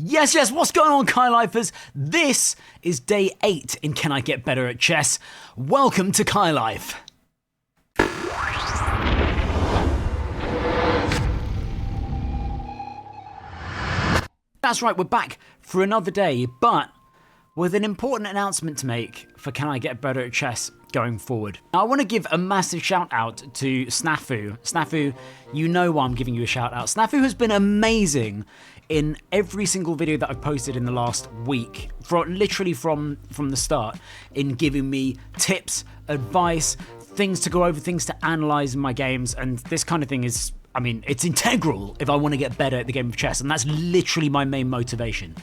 Yes, what's going on, Kai Lifers? This is day 8 in Can I Get Better at Chess? Welcome to Kai Life. That's right, we're back for another day, but with an important announcement to make for Can I Get Better at Chess going forward. Now, I want to give a massive shout out to Snafu. Snafu, you know why I'm giving you a shout out. Snafu has been amazing in every single video that I've posted in the last week, literally from the start, in giving me tips, advice, things to go over, things to analyze in my games, and this kind of thing is, I mean, it's integral if I want to get better at the game of chess, and that's literally my main motivation.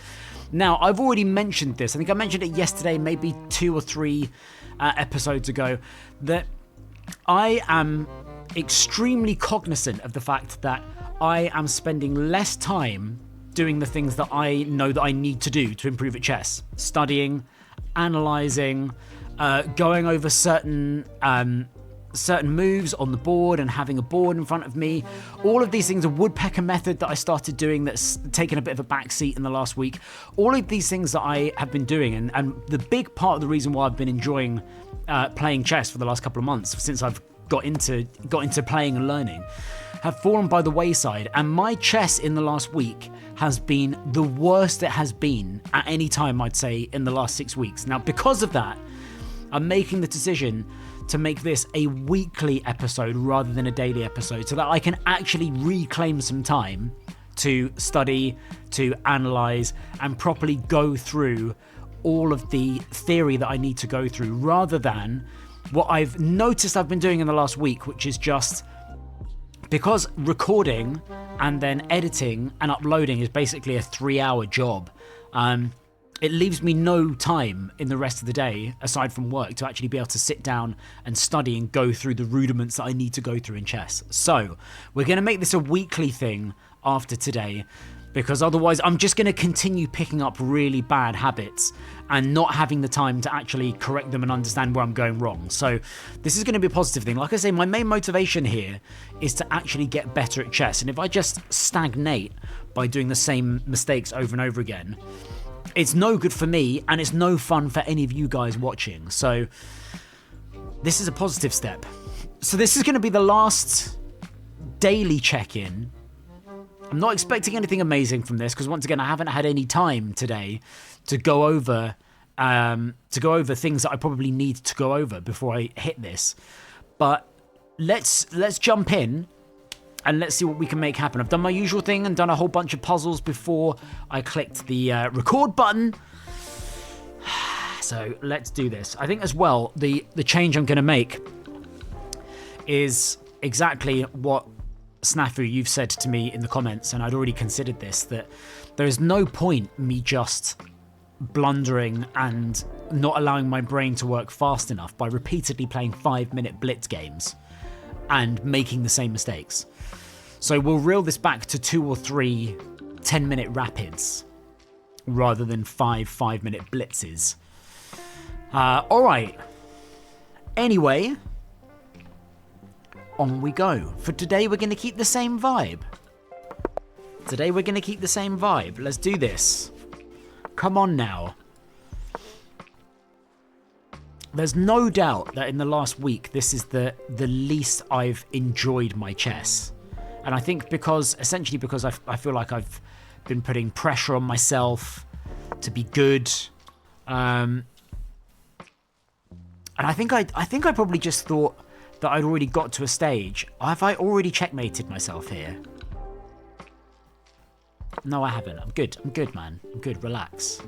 Now, I've already mentioned this. I think I mentioned it yesterday, maybe 2 or 3 episodes ago, that I am extremely cognizant of the fact that I am spending less time doing the things that I know that I need to do to improve at chess. Studying, analysing, going over certain moves on the board and having a board in front of me. All of these things, a woodpecker method that I started doing that's taken a bit of a backseat in the last week. All of these things that I have been doing, and the big part of the reason why I've been enjoying playing chess for the last couple of months, since I've got into playing and learning, have fallen by the wayside, and my chess in the last week has been the worst it has been at any time, I'd say, in the last 6 weeks. Now, because of that, I'm making the decision to make this a weekly episode rather than a daily episode, so that I can actually reclaim some time to study, to analyze, and properly go through all of the theory that I need to go through, rather than what I've noticed I've been doing in the last week, which is just because recording and then editing and uploading is basically a 3-hour job. It leaves me no time in the rest of the day, aside from work, to actually be able to sit down and study and go through the rudiments that I need to go through in chess. So we're going to make this a weekly thing after today, because otherwise I'm just going to continue picking up really bad habits and not having the time to actually correct them and understand where I'm going wrong. So this is going to be a positive thing. Like I say, my main motivation here is to actually get better at chess. And if I just stagnate by doing the same mistakes over and over again, it's no good for me, and it's no fun for any of you guys watching. So this is a positive step. So this is going to be the last daily check-in. I'm not expecting anything amazing from this, because once again, I haven't had any time today to go over things that I probably need to go over before I hit this. But let's jump in and let's see what we can make happen. I've done my usual thing and done a whole bunch of puzzles before I clicked the record button. So let's do this. I think as well, the change I'm going to make is exactly what Snafu, you've said to me in the comments, and I'd already considered this, that there is no point me just blundering and not allowing my brain to work fast enough by repeatedly playing 5-minute blitz games and making the same mistakes. So we'll reel this back to 2 or 3 10-minute rapids rather than 5-minute blitzes. All right. Anyway, on we go. For today, we're going to keep the same vibe. Let's do this. Come on now. There's no doubt that in the last week, this is the least I've enjoyed my chess. And I think because I feel like I've been putting pressure on myself to be good. And I think I probably just thought that I'd already got to a stage. Have I already checkmated myself here? No, I haven't. I'm good, man. I'm good. Relax.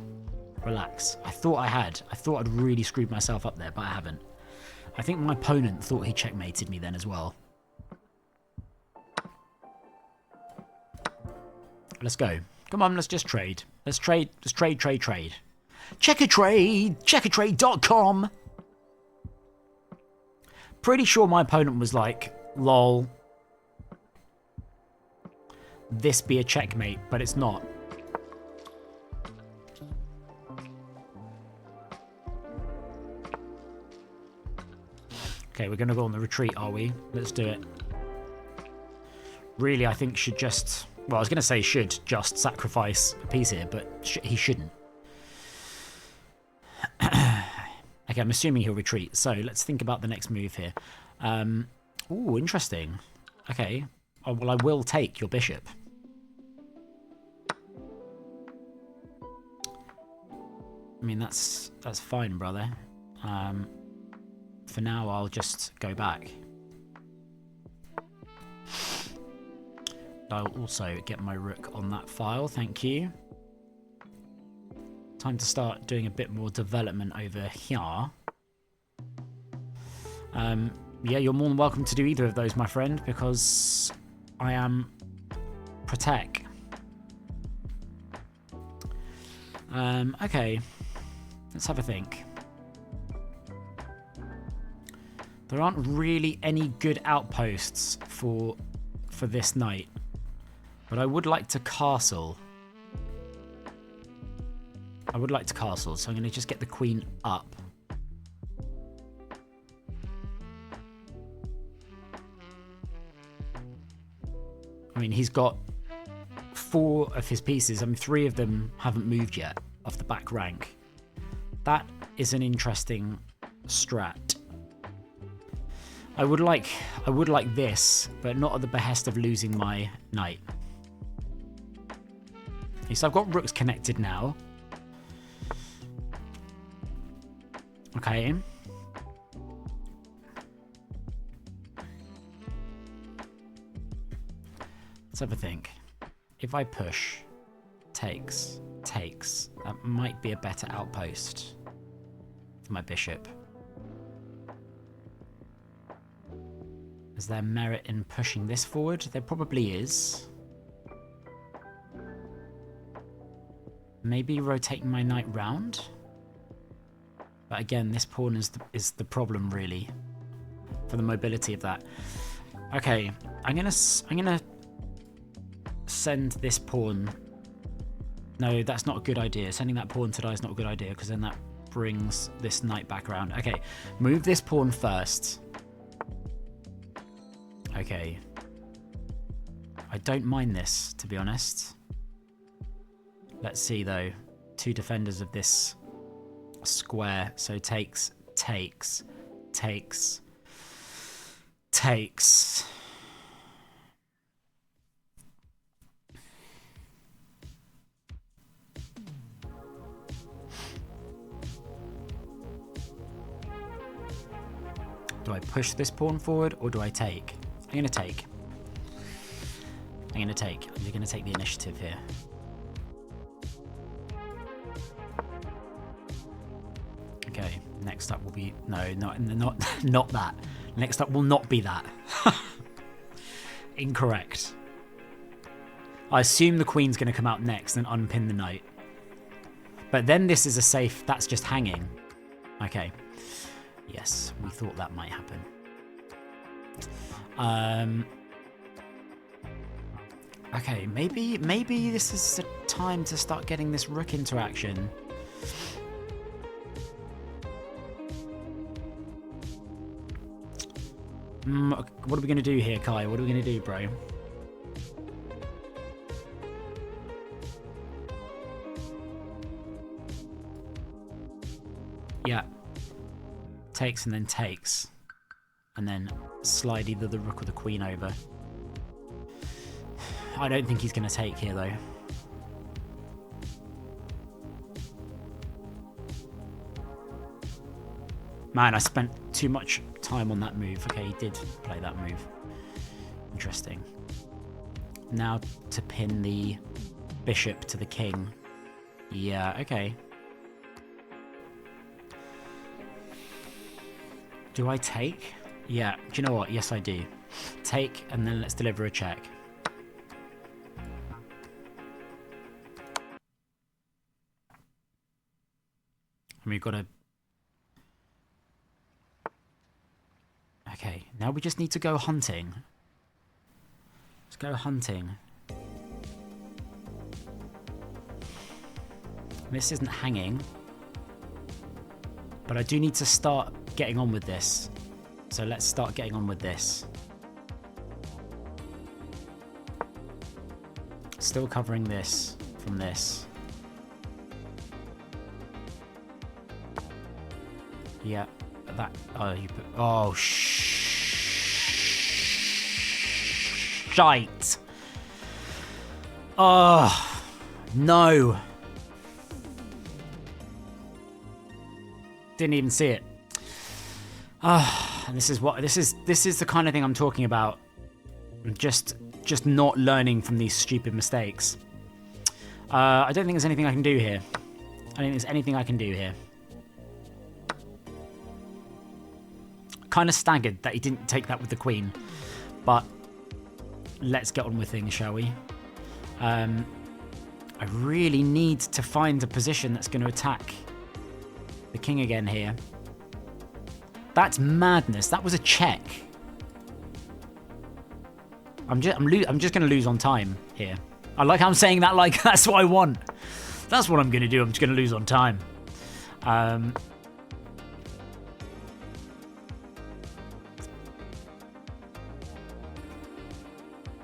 I thought I had. I thought I'd really screwed myself up there, but I haven't. I think my opponent thought he checkmated me then as well. Let's go. Come on, let's just trade. Let's trade. Checkertrade.com. Pretty sure my opponent was like, lol, this be a checkmate, but it's not. Okay, we're going to go on the retreat, are we? Let's do it. Really, I think should just Well, I was going to say should just sacrifice a piece here, but he shouldn't. Okay, I'm assuming he'll retreat. So let's think about the next move here. Ooh, interesting. Okay. Oh, well, I will take your bishop. I mean, that's fine, brother. For now, I'll just go back. I'll also get my rook on that file, thank you. Time to start doing a bit more development over here. Yeah, you're more than welcome to do either of those, my friend, because I am protect. Okay, let's have a think. There aren't really any good outposts for this knight, but I would like to castle. I would like to castle, so I'm going to just get the queen up. I mean, he's got 4 of his pieces. I mean, 3 of them haven't moved yet off the back rank. That is an interesting strat. I would like this, but not at the behest of losing my knight. Okay, so I've got rooks connected now. Okay. Let's have a think. If I push, takes, that might be a better outpost for my bishop. Is there merit in pushing this forward? There probably is. Maybe rotating my knight round? But again, this pawn is the problem, really, for the mobility of that. Okay, I'm gonna send this pawn. No, that's not a good idea. Sending that pawn to die is not a good idea, because then that brings this knight back around. Okay, move this pawn first. Okay. I don't mind this, to be honest. Let's see, though. 2 defenders of this square. So takes. Do I push this pawn forward, or do I take? I'm going to take. I'm just going to take the initiative here. Okay, next up will be... No, not that. Next up will not be that. Incorrect. I assume the queen's going to come out next and unpin the knight. But then this is a safe... That's just hanging. Okay. Yes, we thought that might happen. Okay, maybe this is the time to start getting this rook interaction. What are we going to do here, Kai? What are we going to do, bro? Yeah. Takes and then takes. And then slide either the rook or the queen over. I don't think he's going to take here, though. Man, I spent too much time on that move. Okay, he did play that move. Interesting. Now to pin the bishop to the king. Yeah, okay. Do I take? Yeah, do you know what? Yes, I do. Take, and then let's deliver a check. And we've got to... Okay, now we just need to go hunting. Let's go hunting. This isn't hanging. But I do need to start getting on with this. So let's start getting on with this. Still covering this from this. Yeah, that. Oh, you put. Oh, shite. Oh, no. Didn't even see it. And this is the kind of thing I'm talking about. Just not learning from these stupid mistakes. I don't think there's anything I can do here. I don't think there's anything I can do here. Kind of staggered that he didn't take that with the queen, but let's get on with things, shall we? I really need to find a position that's going to attack the king again here. That's madness. That was a check. I'm just going to lose on time here. I like how I'm saying that like that's what I want. That's what I'm going to do. I'm just going to lose on time.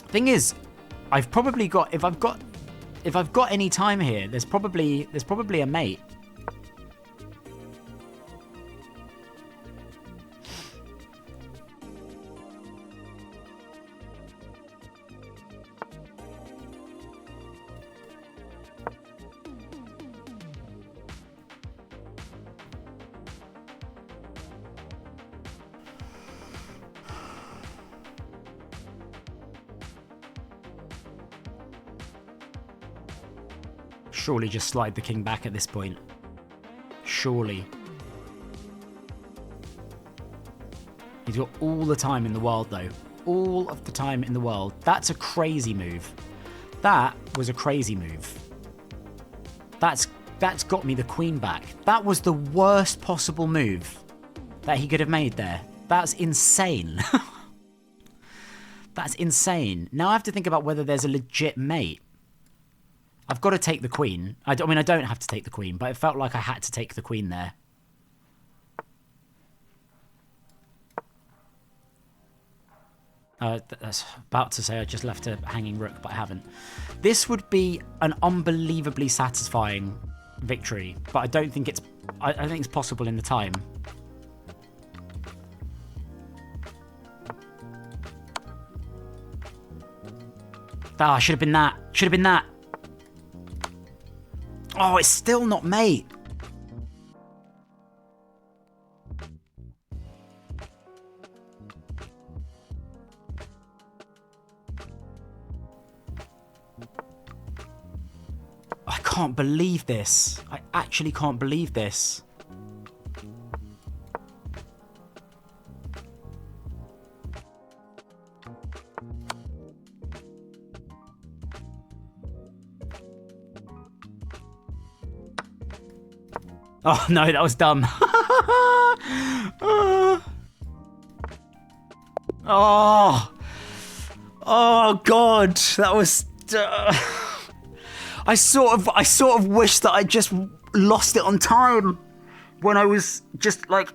Thing is, I've probably got if I've got any time here, there's probably a mate. Surely just slide the king back at this point. Surely. He's got all the time in the world, though. All of the time in the world. That's a crazy move. That was a crazy move. That's got me the queen back. That was the worst possible move that he could have made there. That's insane. That's insane. Now I have to think about whether there's a legit mate. I've got to take the queen. I mean, I don't have to take the queen, but it felt like I had to take the queen there. That's about to say I just left a hanging rook, but I haven't. This would be an unbelievably satisfying victory, but I don't think it's... I think it's possible in the time. Ah, should have been that. Should have been that. Oh, it's still not mate. I can't believe this. I actually can't believe this. Oh, no, that was dumb. Oh, God. That was... I sort of wish that I just lost it on time when I was just, like,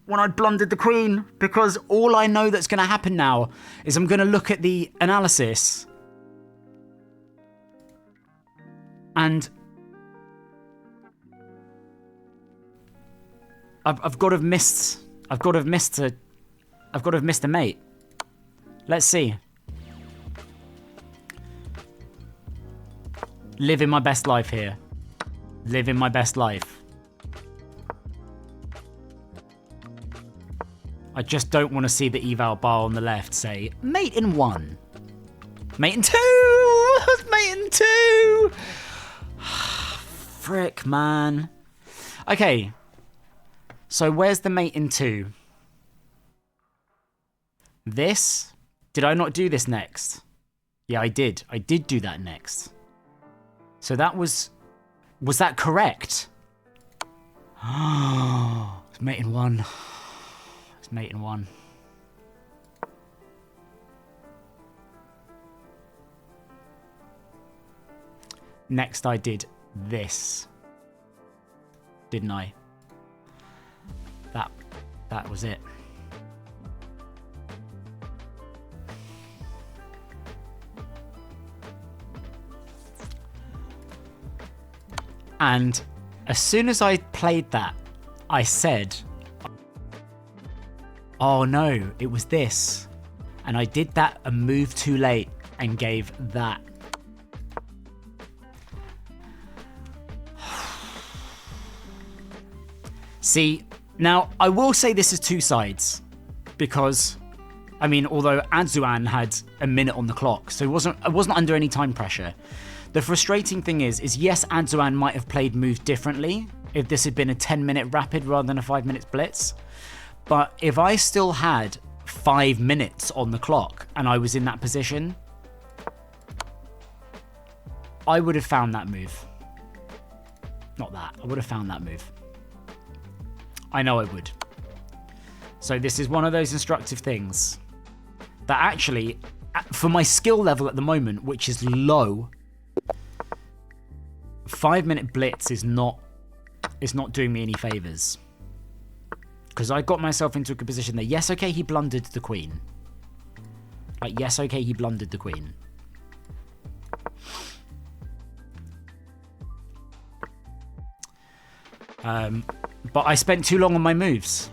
when I blundered the queen, because all I know that's going to happen now is I'm going to look at the analysis and... I've got to have missed a mate. Let's see. Living my best life here. Living my best life. I just don't want to see the eval bar on the left say, mate in 1. Mate in 2! Mate in 2! Frick, man. Okay. So where's the mate in 2? This? Did I not do this next? Yeah, I did. I did do that next. So that was that correct? It's mate in 1. It's mate in 1. Next I did this. Didn't I? That was it. And as soon as I played that, I said, oh no, it was this. And I did that a move too late and gave that. See, now I will say this is two sides, because, I mean, although Adzuan had a minute on the clock, so I wasn't under any time pressure. The frustrating thing is yes, Adzuan might have played moves differently if this had been a 10-minute rapid rather than a 5-minute blitz. But if I still had 5 minutes on the clock and I was in that position, I would have found that move. Not that. I would have found that move. I know I would. So this is one of those instructive things that actually, for my skill level at the moment, which is low, 5-minute blitz is not doing me any favors. Because I got myself into a good position there. Yes, okay, he blundered the queen. Like, yes, okay, he blundered the queen. But I spent too long on my moves.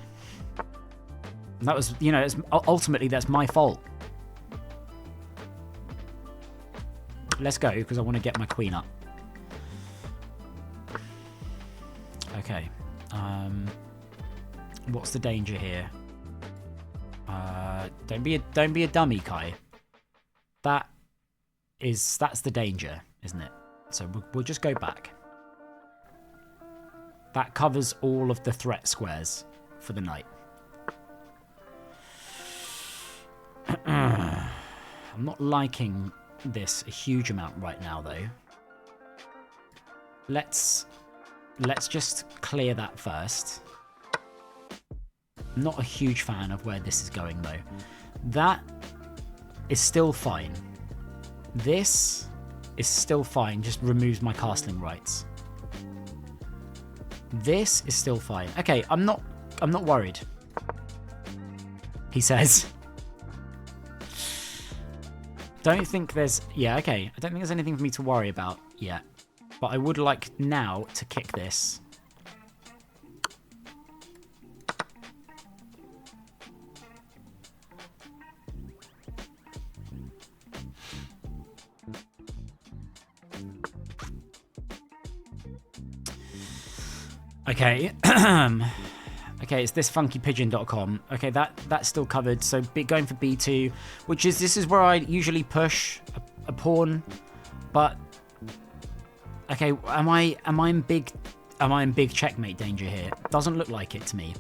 That was, you know, ultimately that's my fault. Let's go, because I want to get my queen up. Okay. What's the danger here? Don't be a dummy, Kai. That's the danger, isn't it? So we'll just go back. That covers all of the threat squares for the knight. I'm not liking this a huge amount right now, though. Let's just clear that first. I'm not a huge fan of where this is going, though. That is still fine. This is still fine, just removes my castling rights. This is still fine. Okay, I'm not worried. He says. Don't think there's... Yeah, okay. I don't think there's anything for me to worry about yet. But I would like now to kick this. Okay. Okay, it's this funkypigeon.com. Okay, that's still covered. So going for b2, which is, this is where I usually push a pawn, but okay, am I in big checkmate danger here? Doesn't look like it to me.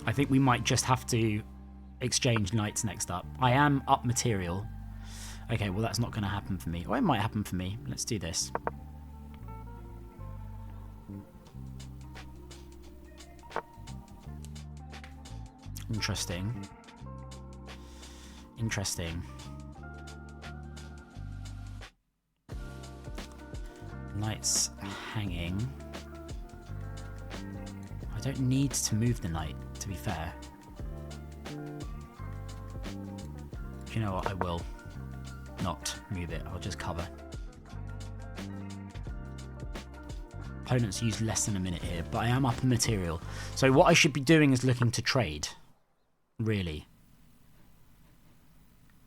I think we might just have to exchange knights next up. I am up material. Okay, well that's not going to happen for me. Or it might happen for me. Let's do this. Interesting. Interesting. Knight's hanging. I don't need to move the knight, to be fair. You know what, I will not move it, I'll just cover. Opponents use less than a minute here, but I am up in material. So what I should be doing is looking to trade. Really.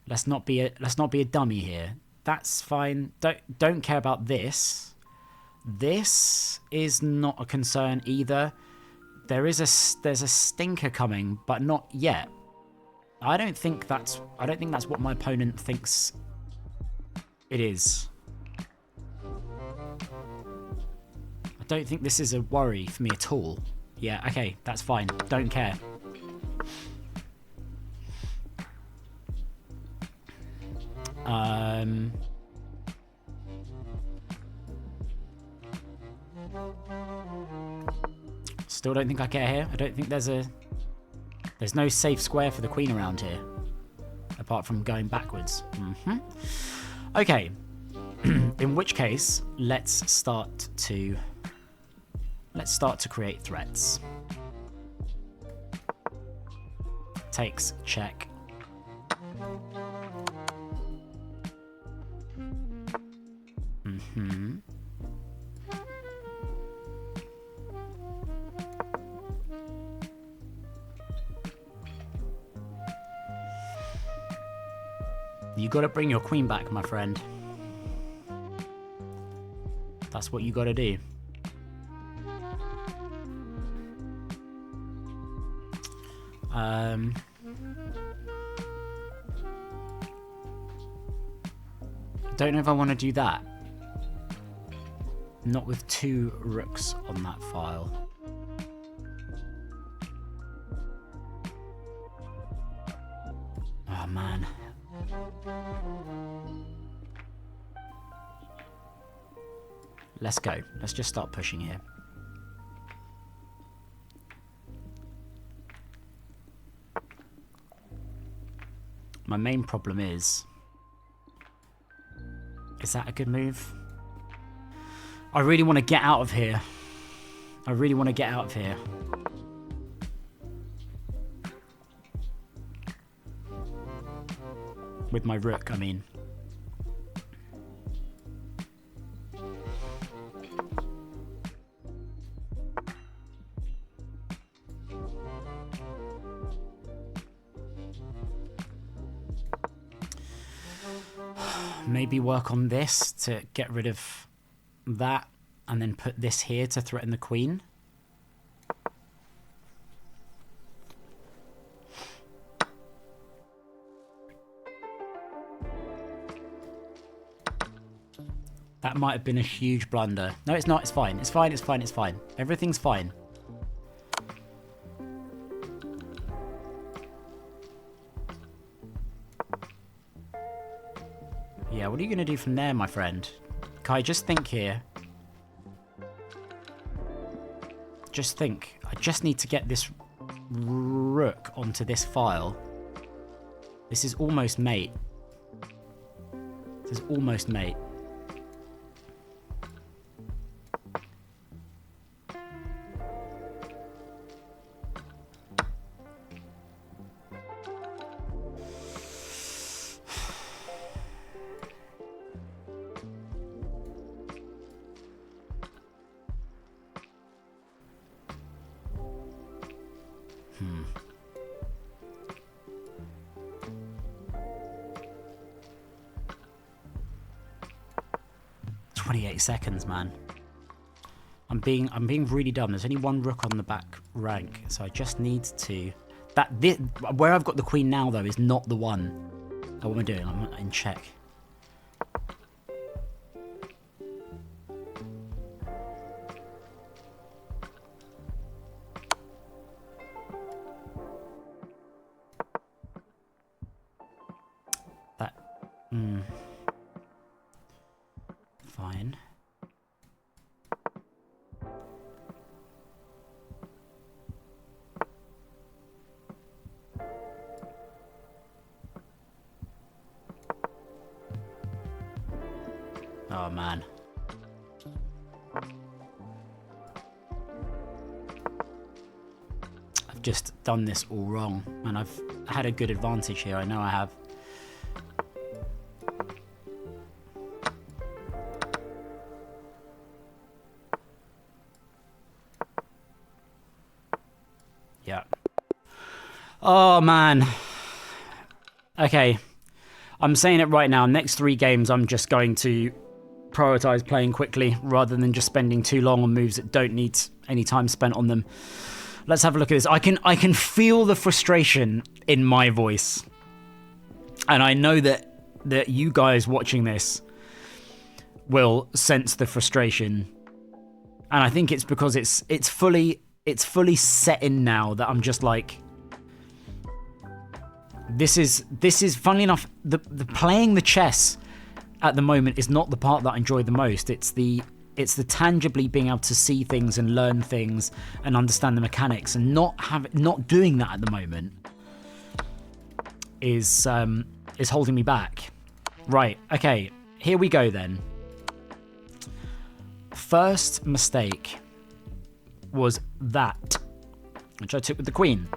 Let's not be a dummy here. That's fine. Don't care about this. This is not a concern either. There's a stinker coming, but not yet. I don't think that's what my opponent thinks it is. I don't think this is a worry for me at all. Yeah, okay, that's fine. Don't care. Still don't think I care here. I don't think there's no safe square for the queen around here, apart from going backwards. Okay. In which case, let's start to create threats. Takes, check. You gotta bring your queen back, my friend. That's what you gotta do. Don't know if I want to do that. Not with 2 rooks on that file. Oh man. Let's go. Let's just start pushing here. My main problem is that a good move? I really want to get out of here. I really want to get out of here. With my rook, I mean. Maybe work on this to get rid of that, and then put this here to threaten the queen. That might have been a huge blunder. No, it's not. It's fine. It's fine. It's fine. It's fine. Everything's fine. Yeah, what are you going to do from there, my friend? Kai, just think here. Just think. I just need to get this rook onto this file. This is almost mate. This is almost mate. Hmm. 28 seconds, man. I'm being really dumb. There's only one rook on the back rank, so I just need to. Where I've got the queen now, though, is not the one. Oh, what am I doing? I'm in check. Fine. Oh man. I've just done this all wrong, and I've had a good advantage here. I know I have. Yeah. Oh, man. Okay. I'm saying it right now. Next 3 games, I'm just going to prioritize playing quickly rather than just spending too long on moves that don't need any time spent on them. Let's have a look at this. I can feel the frustration in my voice. And I know that you guys watching this will sense the frustration. And I think it's because it's fully set in now that I'm just like, this is funnily enough, the playing the chess at the moment is not the part that I enjoy the most. It's the tangibly being able to see things and learn things and understand the mechanics, and not doing that at the moment is holding me back. Right, okay, here we go then. First mistake was that, which I took with the queen.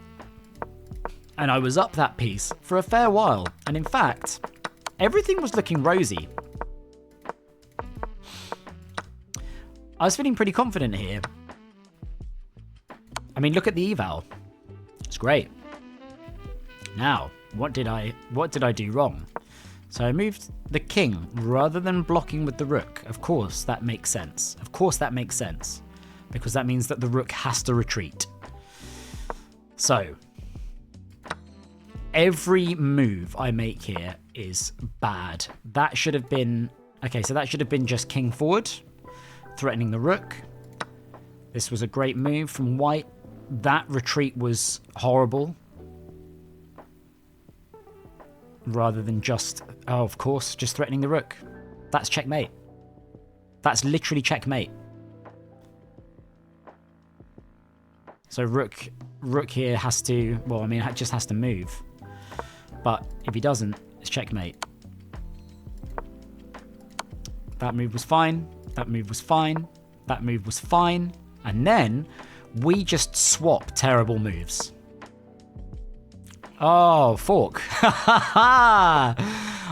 And I was up that piece for a fair while. And in fact, everything was looking rosy. I was feeling pretty confident here. I mean, look at the eval. It's great. Now, what did I do wrong? So I moved the king rather than blocking with the rook. Of course, that makes sense. Of course, that makes sense. Because that means that the rook has to retreat. So, every move I make here is bad. That should have been... Okay, so that should have been just king forward, threatening the rook. This was a great move from white. That retreat was horrible. Rather than just, oh, of course, just threatening the rook. That's checkmate. That's literally checkmate. So rook here has to, well, I mean, it just has to move. But if he doesn't, it's checkmate. That move was fine. That move was fine. That move was fine. And then we just swap terrible moves. Oh, fork.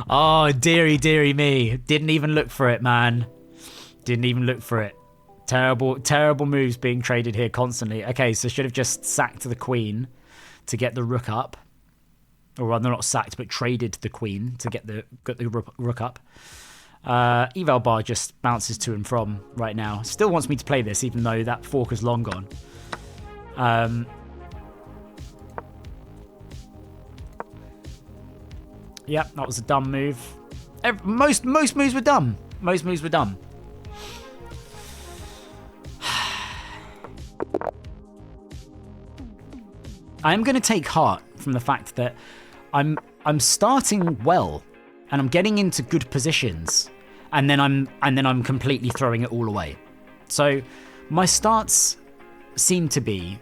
Oh, dearie, dearie me. Didn't even look for it, man. Didn't even look for it. Terrible, terrible moves being traded here constantly. Okay, so should have just sacked the queen to get the rook up. Or rather, not sacked, but traded the queen to get the rook up. Eval bar just bounces to and from right now. Still wants me to play this, even though that fork is long gone. Yep, that was a dumb move. Most moves were dumb. Most moves were dumb. I am going to take heart from the fact that I'm starting well and I'm getting into good positions, and then I'm completely throwing it all away. So my starts seem to be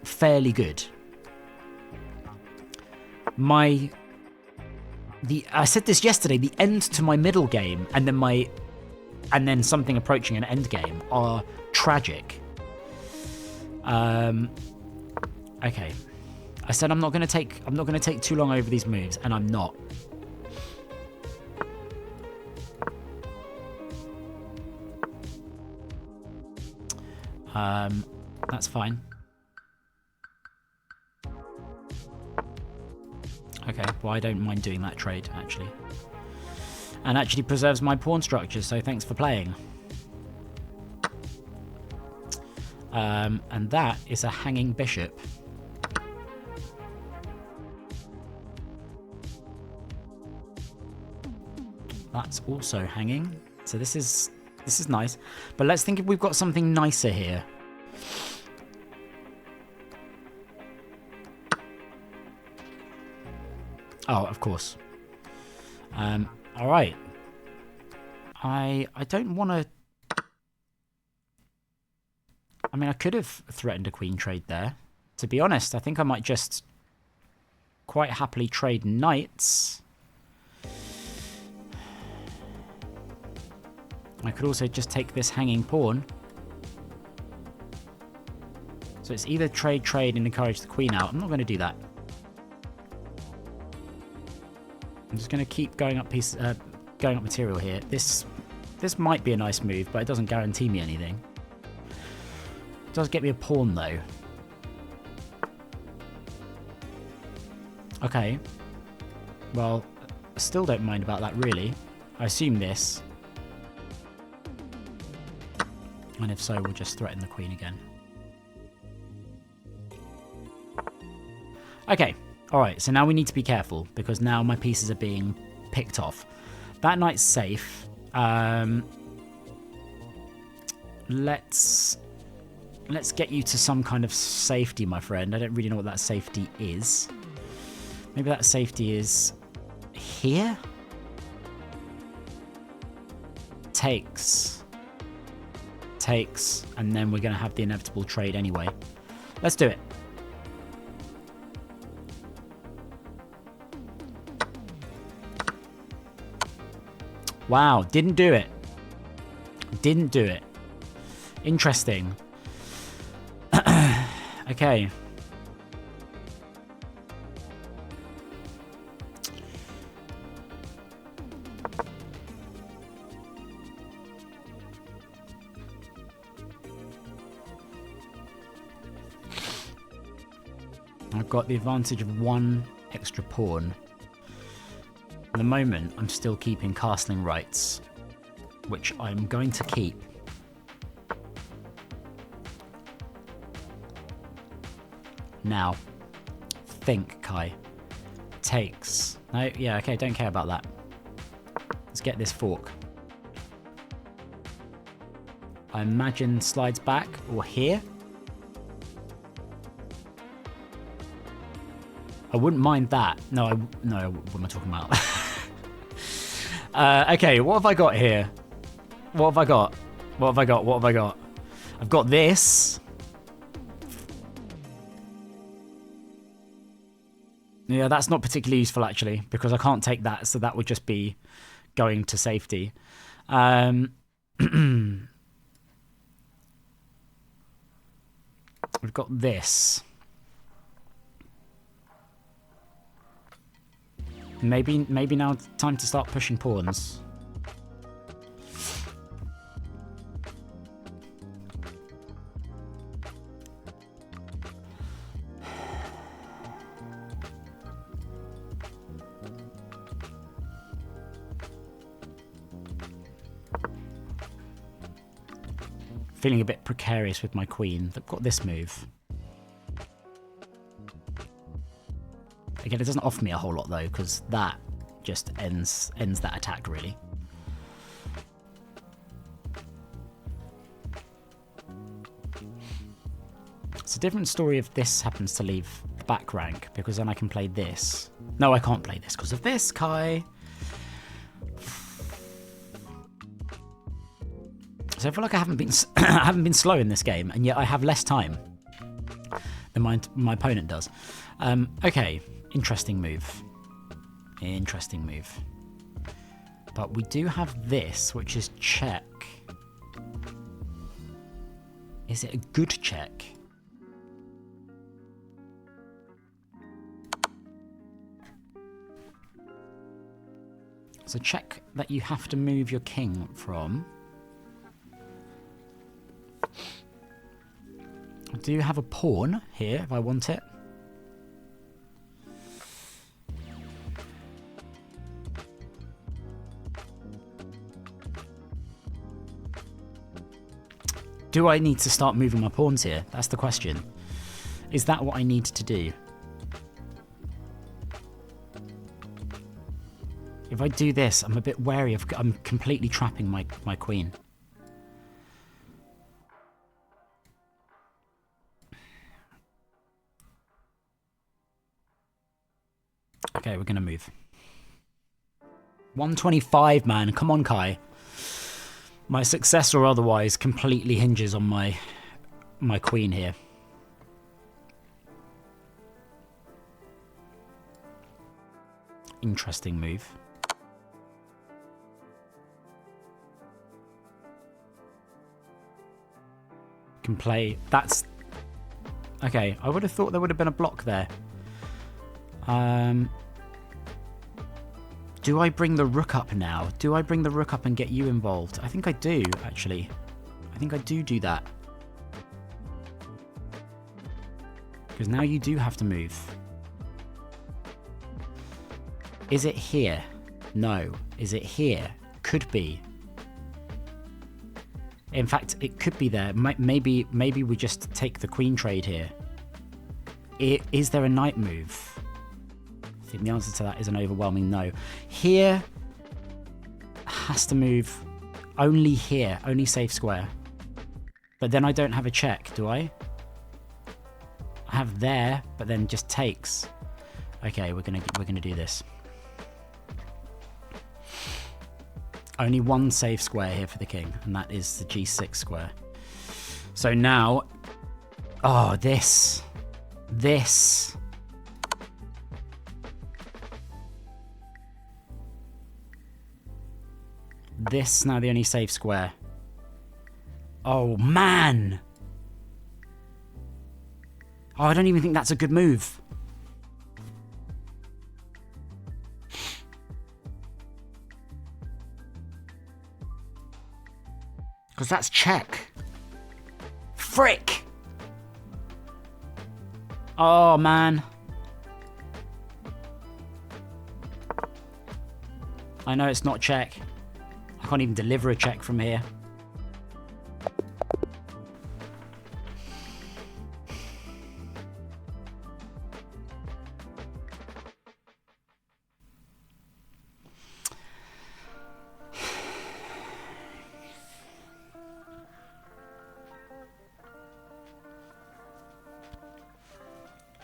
fairly good. I said this yesterday, the end to my middle game and then something approaching an end game are tragic. Okay. I said I'm not going to take too long over these moves, and I'm not. That's fine. Okay, well, I don't mind doing that trade, actually. And actually preserves my pawn structure, so thanks for playing. And that is a hanging bishop. That's also hanging. So this is nice. But let's think if we've got something nicer here. Oh, of course. All right. I don't want to... I mean, I could have threatened a queen trade there. To be honest, I think I might just quite happily trade knights. I could also just take this hanging pawn. So it's either trade, and encourage the queen out. I'm not going to do that. I'm just going to keep going up going up material here. This might be a nice move, but it doesn't guarantee me anything. It does get me a pawn, though. Okay. Well, I still don't mind about that, really. I assume this. And if so, we'll just threaten the queen again. Okay. Alright, so now we need to be careful, because now my pieces are being picked off. That knight's safe. Let's get you to some kind of safety, my friend. I don't really know what that safety is. Maybe that safety is here? Takes, and then we're going to have the inevitable trade anyway. Let's do it. Wow, didn't do it. Didn't do it. Interesting. Okay. I've got the advantage of 1 extra pawn. At the moment, I'm still keeping castling rights, which I'm going to keep. Now, think, Kai. Takes. No, yeah, okay, don't care about that. Let's get this fork. I imagine slides back or here. I wouldn't mind that. No, what am I talking about? Okay, what have I got here? What have I got? What have I got? What have I got? I've got this. Yeah, that's not particularly useful, actually, because I can't take that, so that would just be going to safety. We've got this. Maybe now it's time to start pushing pawns. Feeling a bit precarious with my queen. They've got this move. Again, it doesn't offer me a whole lot though, because that just ends that attack really. It's a different story if this happens to leave the back rank, because then I can play this. No, I can't play this because of this, Kai. So I feel like I haven't been I haven't been slow in this game, and yet I have less time than my opponent does. Okay, interesting move. Interesting move. But we do have this, which is check. Is it a good check? It's a check that you have to move your king from. I do have a pawn here if I want it. Do I need to start moving my pawns here? That's the question. Is that what I need to do? If I do this, I'm a bit wary of... I'm completely trapping my queen. Okay, we're going to move. 125, man. Come on, Kai. My success or otherwise completely hinges on my queen here. Interesting move. Can play... That's... Okay, I would have thought there would have been a block there. Do I bring the rook up now? Do I bring the rook up and get you involved? I think I do, actually. I think I do that. Because now you do have to move. Is it here? No. Is it here? Could be. In fact, it could be there. Maybe we just take the queen trade here. Is there a knight move? I think the answer to that is an overwhelming no. Here has to move only here, only safe square. But then I don't have a check, do I? I have there, but then just takes. Okay, we're gonna do this. Only one safe square here for the king, and that is the g6 square. So now, oh, this. This now the only safe square. Oh, man! Oh, I don't even think that's a good move. Because that's check. Frick! Oh, man. I know it's not check. I can't even deliver a check from here.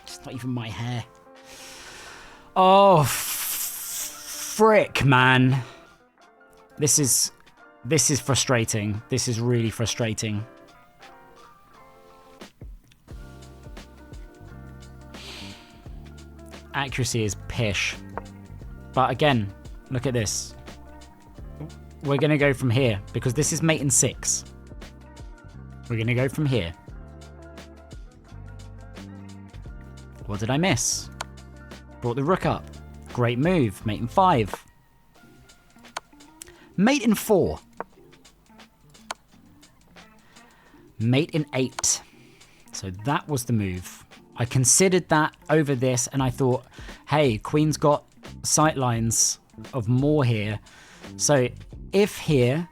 It's not even my hair. Oh, frick, man. This is frustrating. This is really frustrating. Accuracy is pish. But again, look at this. We're going to go from here because this is mate in 6. We're going to go from here. What did I miss? Brought the rook up. Great move. Mate in 5. Mate in 4. Mate in 8. So that was the move. I considered that over this and I thought, hey, queen's got sight lines of more here. So if here,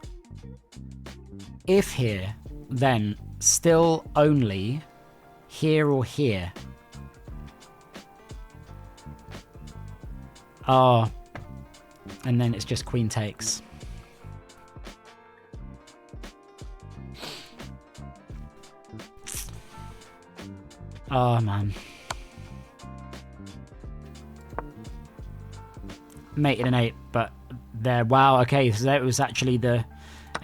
then still only here or here. Oh, and then it's just queen takes. Oh, man. Mate in an 8, but there. Wow, okay, so that was actually the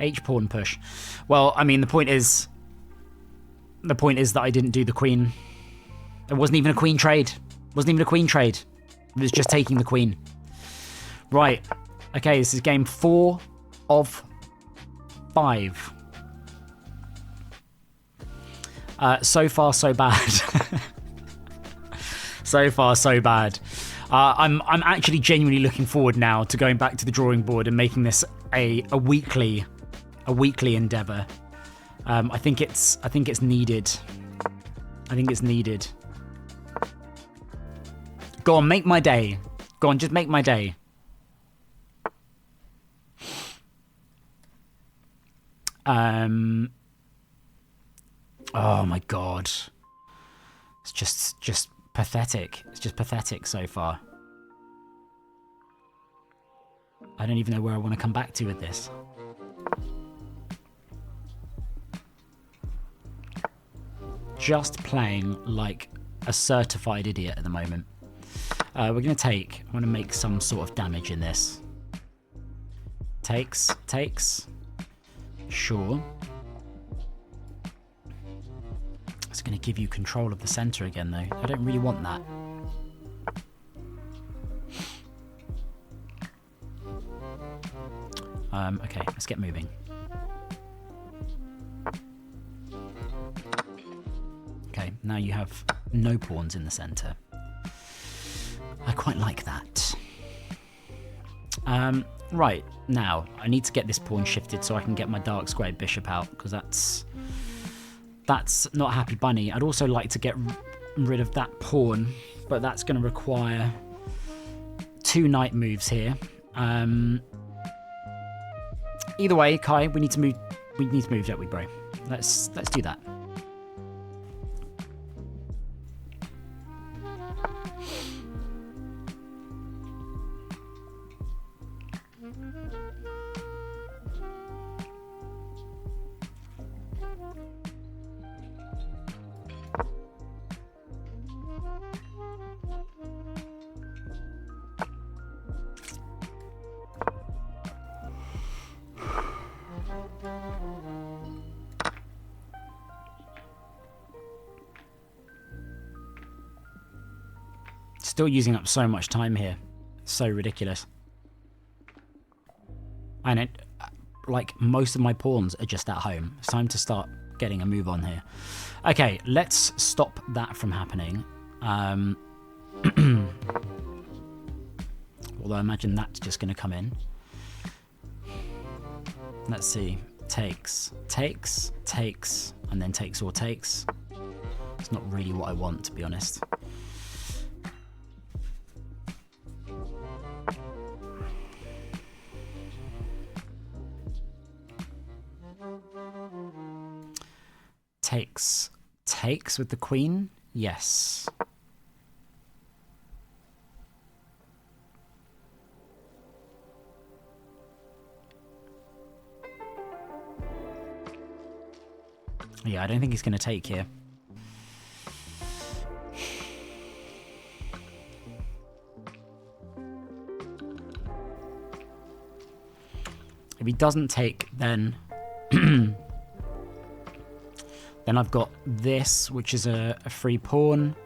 H-pawn push. Well, I mean, the point is that I didn't do the queen. It wasn't even a queen trade. It wasn't even a queen trade. It was just taking the queen. Right. Okay, this is game 4 of 5. So far, so bad. So far, so bad. I'm actually genuinely looking forward now to going back to the drawing board and making this a weekly endeavor. I think it's needed. I think it's needed. Go on, make my day. Go on, just make my day. Oh my god. It's just pathetic. It's just pathetic so far. I don't even know where I want to come back to with this. Just playing like a certified idiot at the moment. We're going to take... I want to make some sort of damage in this. Takes. Sure. It's going to give you control of the center again, though. I don't really want that. Okay, let's get moving. Okay, now you have no pawns in the center. I quite like that. Right, now, I need to get this pawn shifted so I can get my dark squared bishop out, because that's not a happy bunny. I'd also like to get rid of that pawn, but that's going to require 2 knight moves here. Either way, Kai, we need to move, don't we, bro? Let's do that. Still using up so much time here. So ridiculous. And it, like, most of my pawns are just at home. It's time to start getting a move on here. Okay, let's stop that from happening. Although I imagine that's just going to come in. Let's see. Takes, and then takes or takes. It's not really what I want, to be honest. Takes. Takes with the queen? Yes. Yeah, I don't think he's going to take here. If he doesn't take, then... then I've got this, which is a free pawn.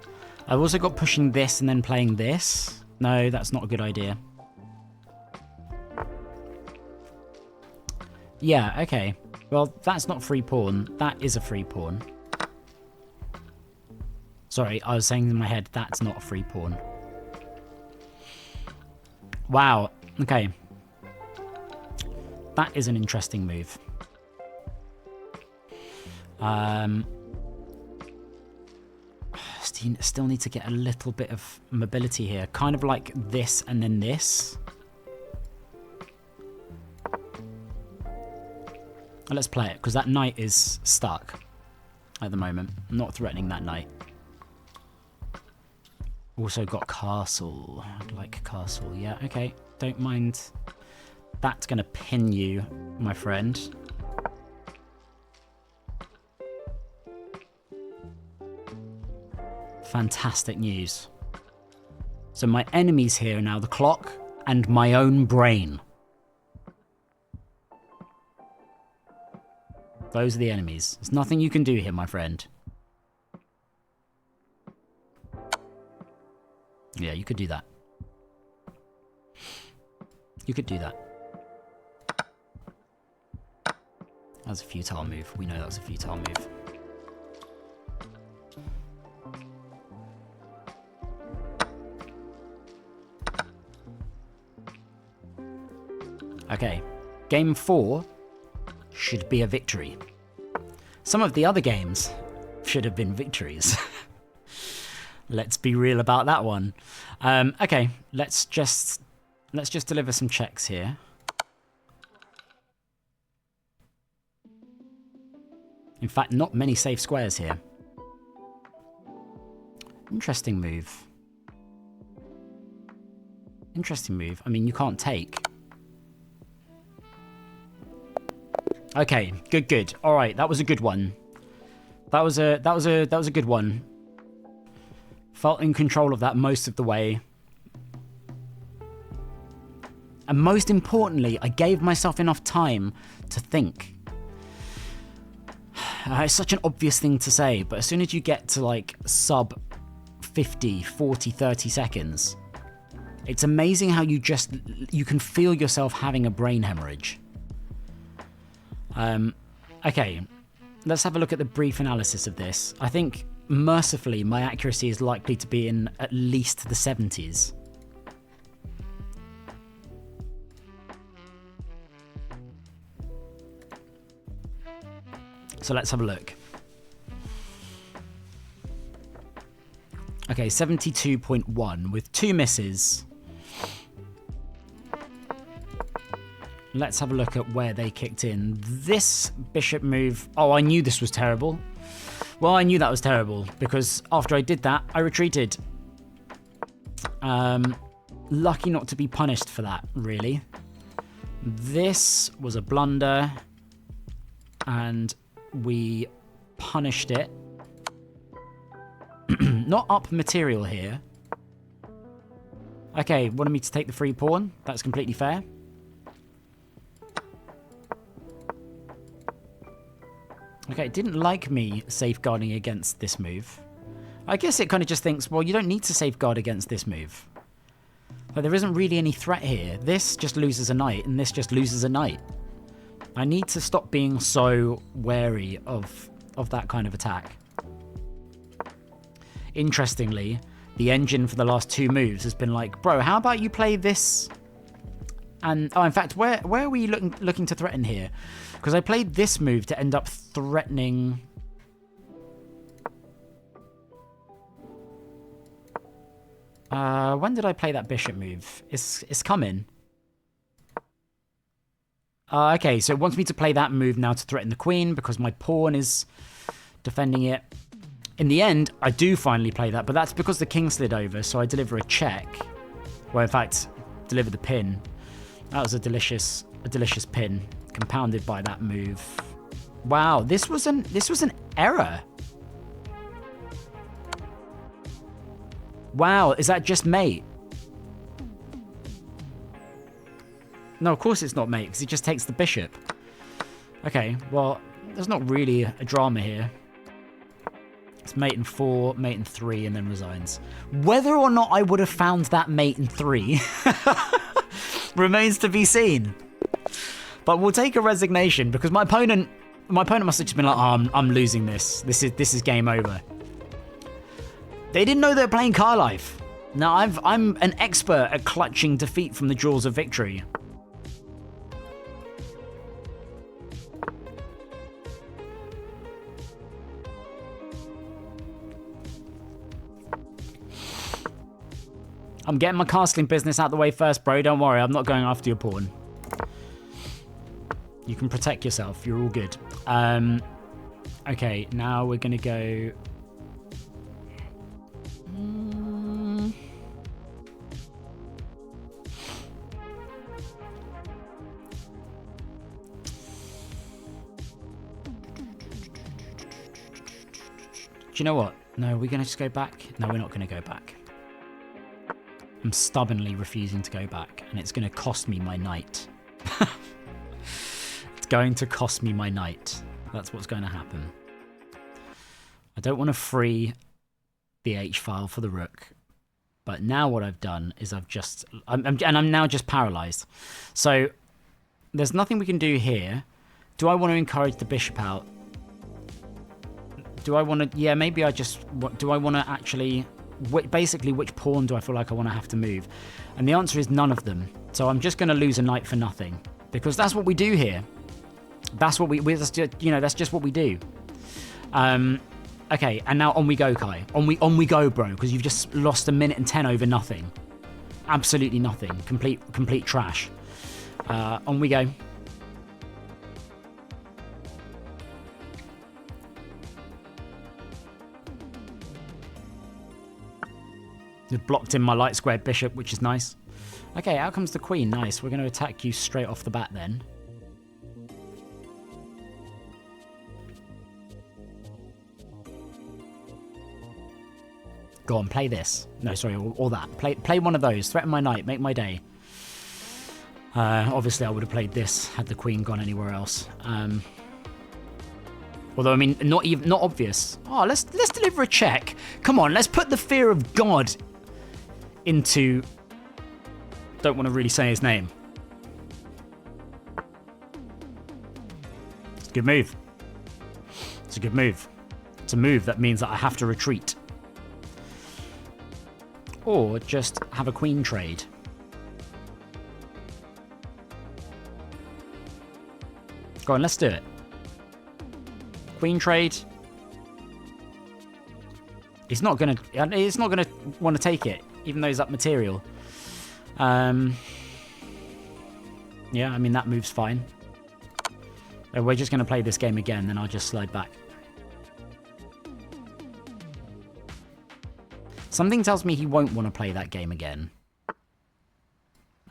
I've also got pushing this and then playing this. No, that's not a good idea. Yeah, okay. Well, that's not free pawn. That is a free pawn. Sorry, I was saying in my head, that's not a free pawn. Wow, okay. That is an interesting move. Still need to get a little bit of mobility here. Kind of like this and then this. Let's play it, because that knight is stuck at the moment. I'm not threatening that knight. Also got castle. I'd like castle. Yeah, okay. Don't mind. That's going to pin you, my friend. Fantastic news. So my enemies here are now the clock and my own brain. Those are the enemies. There's nothing you can do here, my friend. Yeah, you could do that. You could do that. That's a futile move. We know that's a futile move. Okay, game 4 should be a victory. Some of the other games should have been victories. Let's be real about that one. Okay, let's just deliver some checks here. In fact, not many safe squares here. Interesting move. Interesting move. I mean, you can't take. Okay, good. All right, that was a good one. That was a good one. Felt in control of that most of the way. And most importantly, I gave myself enough time to think. It's such an obvious thing to say, but as soon as you get to like sub 50, 40, 30 seconds, it's amazing how you can feel yourself having a brain hemorrhage. Okay, let's have a look at the brief analysis of this. I think, mercifully, my accuracy is likely to be in at least the 70s. So let's have a look. Okay, 72.1 with 2 misses. Let's have a look at where they kicked in. This bishop move... Oh, I knew this was terrible. Well, I knew that was terrible, because after I did that, I retreated. Lucky not to be punished for that, really. This was a blunder, and we punished it. Not up material here. Okay, wanted me to take the free pawn. That's completely fair. Okay, it didn't like me safeguarding against this move. I guess it kind of just thinks, well, you don't need to safeguard against this move. But there isn't really any threat here. This just loses a knight, and this just loses a knight. I need to stop being so wary of that kind of attack. Interestingly, the engine for the last 2 moves has been like, bro, how about you play this? And, oh, in fact, where are we looking to threaten here? Because I played this move to end up threatening When did I play that bishop move? It's coming. Okay, so it wants me to play that move now to threaten the queen because my pawn is defending it. In the end, I do finally play that, but that's because the king slid over, so I deliver a check. Well, in fact, deliver the pin. That was a delicious pin, compounded by that move. Wow, this was an error. Wow, is that just mate? No, of course it's not mate, because he just takes the bishop. Okay, well, there's not really a drama here. It's mate in 4, mate in 3, and then resigns. Whether or not I would have found that mate in 3 remains to be seen. But we'll take a resignation, because my opponent must have just been like, oh, I'm losing this. This is game over. They didn't know they were playing car life. Now, I'm an expert at clutching defeat from the jaws of victory. I'm getting my castling business out the way first, bro. Don't worry, I'm not going after your pawn. You can protect yourself. You're all good. Okay, now we're going to go... Do you know what? No, we're going to just go back? No, we're not going to go back. I'm stubbornly refusing to go back, and it's going to cost me my knight. It's going to cost me my knight. That's what's going to happen. I don't want to free the h-file for the rook, but now what I've done is I'm now just paralyzed. So there's nothing we can do here. Do I want to encourage the bishop out? Do I want to... Yeah, maybe I just... Do I want to actually... Basically, which pawn do I feel like I want to have to move? And the answer is none of them. So I'm just going to lose a knight for nothing. Because that's what we do here. That's what that's just, you know, that's just what we do. Okay, and now on we go, Kai. On we go, bro, because you've just lost 1 minute and 10 over nothing. Absolutely nothing. Complete trash. On we go. They've blocked in my light squared bishop, which is nice. Okay, out comes the queen. Nice. We're going to attack you straight off the bat then. Go on, play this. No, sorry, or that. Play one of those. Threaten my knight. Make my day. Obviously, I would have played this had the queen gone anywhere else. Although, I mean, not obvious. Oh, let's deliver a check. Come on, let's put the fear of God into... Don't want to really say his name. It's a good move. It's a good move. It's a move that means that I have to retreat. Or just have a queen trade. Go on, let's do it. Queen trade. He's not gonna want to take it, even though he's up material. Yeah, I mean that move's fine. We're just gonna play this game again, then I'll just slide back. Something tells me he won't want to play that game again.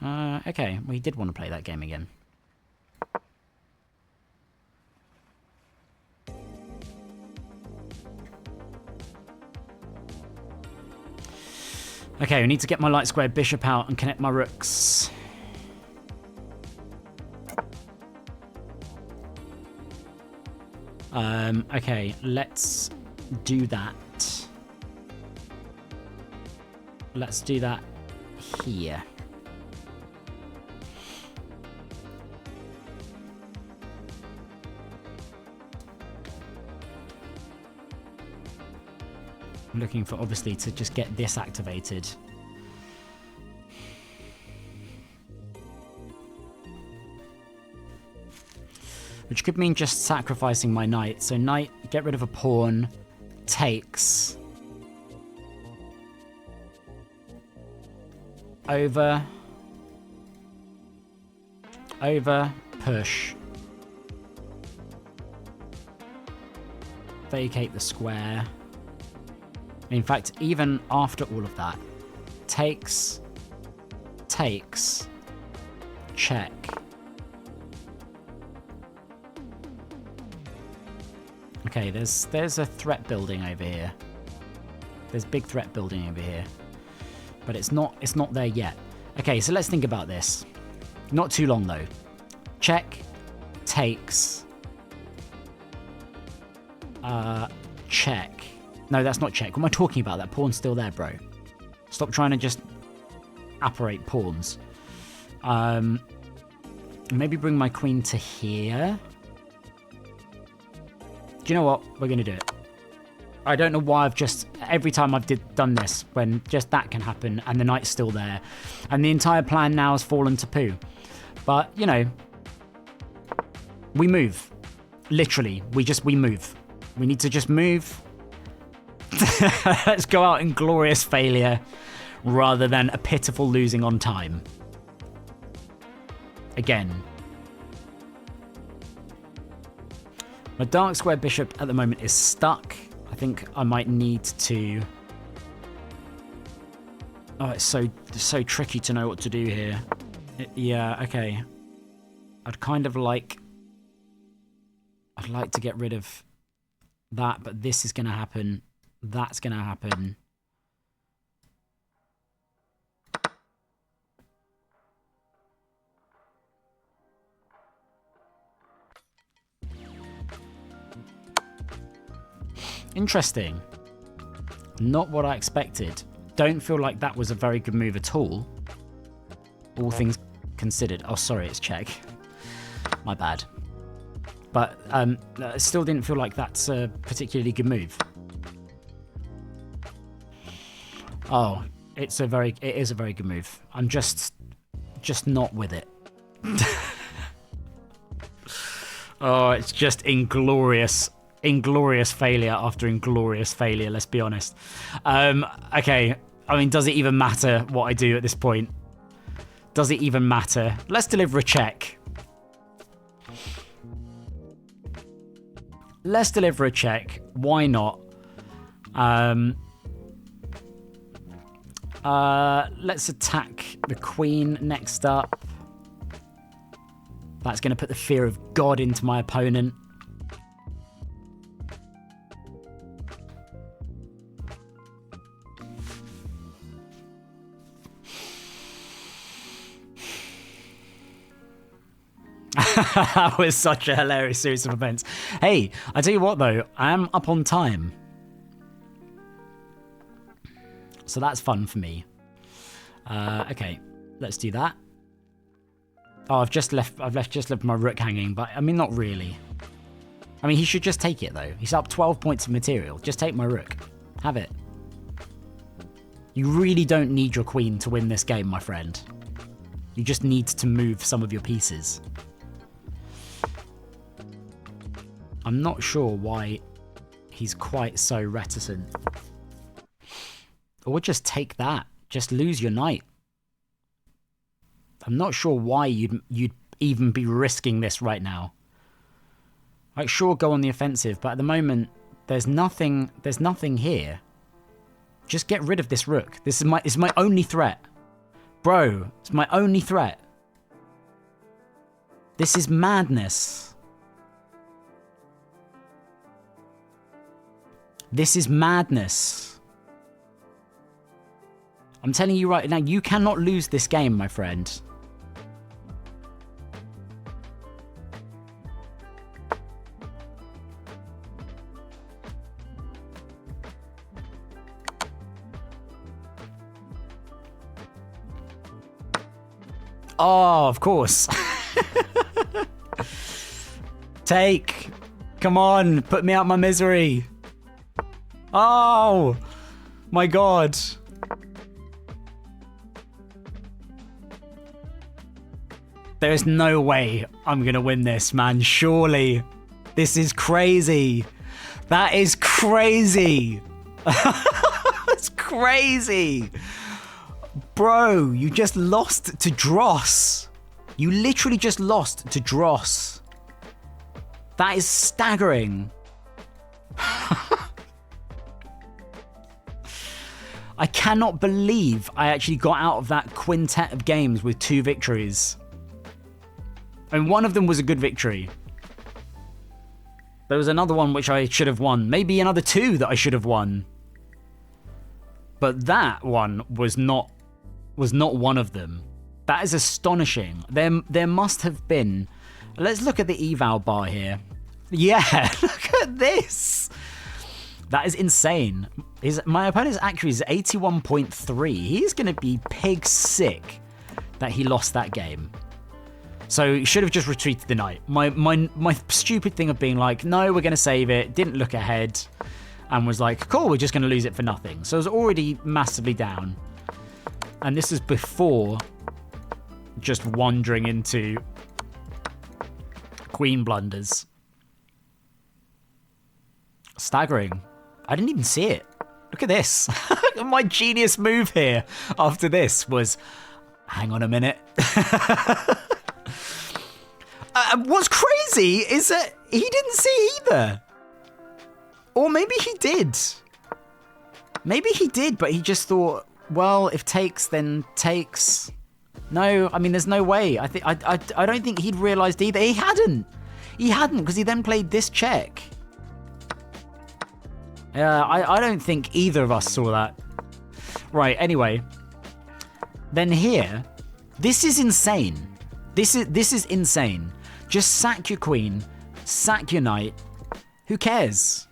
Okay, well he did want to play that game again. Okay, we need to get my light squared bishop out and connect my rooks. Okay, let's do that. Let's do that here. I'm looking for, obviously, to just get this activated. Which could mean just sacrificing my knight. So knight, get rid of a pawn, takes. Over, push. Vacate the square. In fact, even after all of that, takes, check. Okay, there's a threat building over here. There's big threat building over here. But it's not there yet. Okay, so let's think about this. Not too long though. Check, takes, check. No, that's not check. What am I talking about? That pawn's still there, bro. Stop trying to just apparate pawns. Maybe bring my queen to here. Do you know what? We're going to do it. I don't know why I've just... Every time I've done this, when just that can happen, and the knight's still there, and the entire plan now has fallen to poo. But, you know, we move. Literally, we move. We need to just move. Let's go out in glorious failure rather than a pitiful losing on time. Again. My dark square bishop at the moment is stuck. I think I might need to... Oh, it's so tricky to know what to do here. Yeah, okay. I'd like to get rid of that, but this is going to happen. That's going to happen. Interesting. Not what I expected. Don't feel like that was a very good move at all. All things considered. Oh, sorry, it's check. My bad. But I still didn't feel like that's a particularly good move. Oh, it is a very good move. I'm just not with it. Oh, it's just inglorious failure after inglorious failure, let's be honest. Okay, I mean, does it even matter what I do at this point? Does it even matter? Let's deliver a check. Let's deliver a check. Why not? Let's attack the queen next up. That's going to put the fear of God into my opponent. That was such a hilarious series of events. Hey, I tell you what though, I am up on time. So that's fun for me. Okay, let's do that. Oh, I've just left my rook hanging, but I mean, not really. I mean, he should just take it though. He's up 12 points of material. Just take my rook. Have it. You really don't need your queen to win this game, my friend. You just need to move some of your pieces. I'm not sure why he's quite so reticent. Or just take that. Just lose your knight. I'm not sure why you'd even be risking this right now. Like, sure, go on the offensive, but at the moment there's nothing here. Just get rid of this rook. This is my only threat. Bro, it's my only threat. This is madness. This is madness. I'm telling you right now, you cannot lose this game, my friend. Oh, of course. Take. Come on, put me out my misery. Oh, my God. There's no way I'm going to win this, man. Surely. This is crazy. That is crazy. That's crazy. Bro, you just lost to Dross. You literally just lost to Dross. That is staggering. I cannot believe I actually got out of that quintet of games with 2 victories. And one of them was a good victory. There was another one which I should have won. Maybe another 2 that I should have won. But that one was not one of them. That is astonishing. There must have been... Let's look at the eval bar here. Yeah, look at this. That is insane. My opponent's accuracy is 81.3. He's going to be pig sick that he lost that game. So he should have just retreated the knight. My stupid thing of being like, no, we're going to save it. Didn't look ahead. And was like, cool, we're just going to lose it for nothing. So I was already massively down. And this is before just wandering into queen blunders. Staggering. I didn't even see it. Look at this. My genius move here after this was, hang on a minute. What's crazy is that he didn't see either. Or maybe he did. Maybe he did, but he just thought, well, if takes, then takes. No, I mean, there's no way. I don't think he'd realised either. He hadn't. He hadn't, because he then played this check. I don't think either of us saw that. Right, anyway. Then here, this is insane. This is insane. Just sack your queen, sack your knight. Who cares?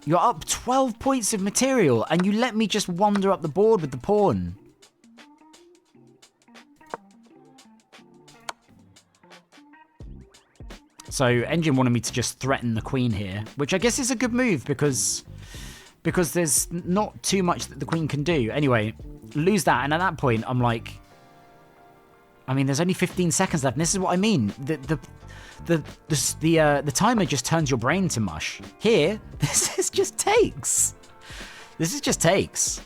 You're up 12 points of material and you let me just wander up the board with the pawn. So Engine wanted me to just threaten the queen here, which I guess is a good move because there's not too much that the queen can do. Anyway, lose that, and at that point I'm like, I mean, there's only 15 seconds left, and this is what I mean. The timer just turns your brain to mush. Here, this is just takes. This is just takes.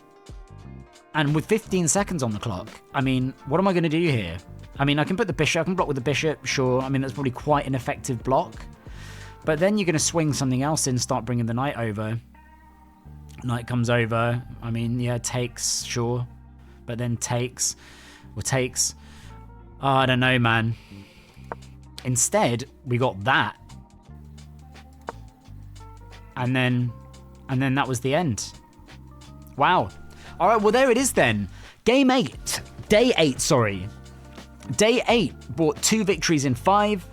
And with 15 seconds on the clock, I mean, what am I going to do here? I mean, I can put the bishop, I can block with the bishop, sure. I mean, that's probably quite an effective block. But then you're going to swing something else in, start bringing the knight over. Knight comes over. I mean, yeah, takes, sure. But then takes, or takes. Oh, I don't know, man. Instead, we got that. And then that was the end. Wow. All right, well, there it is then. Game 8. Day 8, sorry. Day 8 brought 2 victories in 5.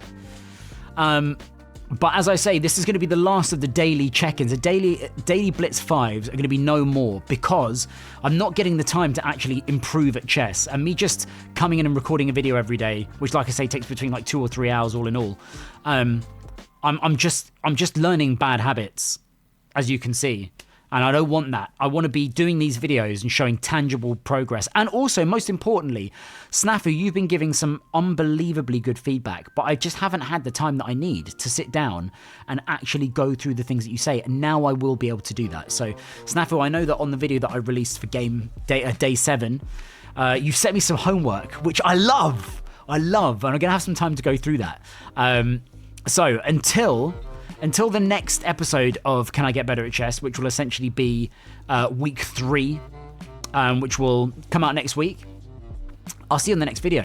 But as I say, this is going to be the last of the daily check-ins. The daily Blitz 5s are going to be no more because I'm not getting the time to actually improve at chess. And me just coming in and recording a video every day, which, like I say, takes between like 2 or 3 hours all in all. I'm just learning bad habits, as you can see. And I don't want that. I want to be doing these videos and showing tangible progress. And also, most importantly, Snafu, you've been giving some unbelievably good feedback, but I just haven't had the time that I need to sit down and actually go through the things that you say. And now I will be able to do that. So, Snafu, I know that on the video that I released for day 7, you set me some homework, which I love. And I'm going to have some time to go through that. So, until the next episode of Can I Get Better at Chess, which will essentially be week 3, which will come out next week, I'll see you in the next video.